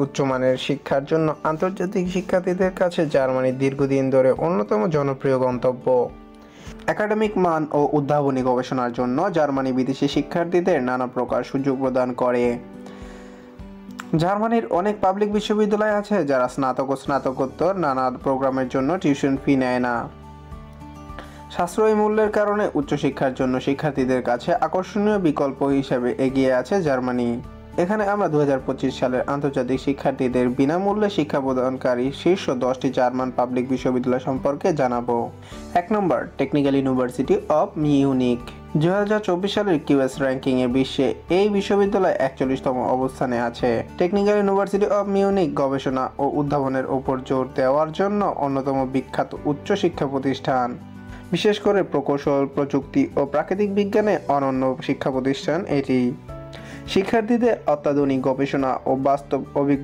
উচ্চমানের শিক্ষার জন্য আন্তর্জাতিক শিক্ষার্থীদের কাছে জার্মানি দীর্ঘদিন ধরে অন্যতম জনপ্রিয় গন্তব্য। একাডেমিক মান ও উদ্ভাবনী গবেষণার জন্য জার্মানি বিদেশি শিক্ষার্থীদের নানা প্রকার সুযোগ প্রদান করে। জার্মানির অনেক পাবলিক বিশ্ববিদ্যালয় আছে যারা স্নাতক ও স্নাতকোত্তর নানা প্রোগ্রামের জন্য টিউশন ফি নেয় না। সাশ্রয়ী মূল্যের কারণে উচ্চশিক্ষার জন্য শিক্ষার্থীদের কাছে আকর্ষণীয় বিকল্প হিসেবে এগিয়ে আছে জার্মানি। এখানে আমরা 2025 সালের আন্তর্জাতিক শিক্ষার্থীদের বিনামূল্যে শিক্ষা প্রদানকারী শীর্ষ 10টি জার্মান পাবলিক বিশ্ববিদ্যালয় সম্পর্কে জানাবো। 1 নম্বর, টেকনিক্যাল ইউনিভার্সিটি অব মিউনিখ। 2024 সালের কিউএস র্যাঙ্কিংয়ে বিশ্বে এই বিশ্ববিদ্যালয় 41তম অবস্থানে আছে। টেকনিক্যাল ইউনিভার্সিটি অব মিউনিখ গবেষণা ও উদ্ভাবনের উপর জোর দেওয়ার জন্য অন্যতম বিখ্যাত উচ্চশিক্ষা প্রতিষ্ঠান। বিশেষ করে প্রকৌশল, প্রযুক্তি ও প্রাকৃতিক বিজ্ঞানে অনন্য শিক্ষা প্রতিষ্ঠান এটি। শিক্ষার্থীদের অত্যাধুনিক গবেষণা ও বাস্তব অভিজ্ঞতা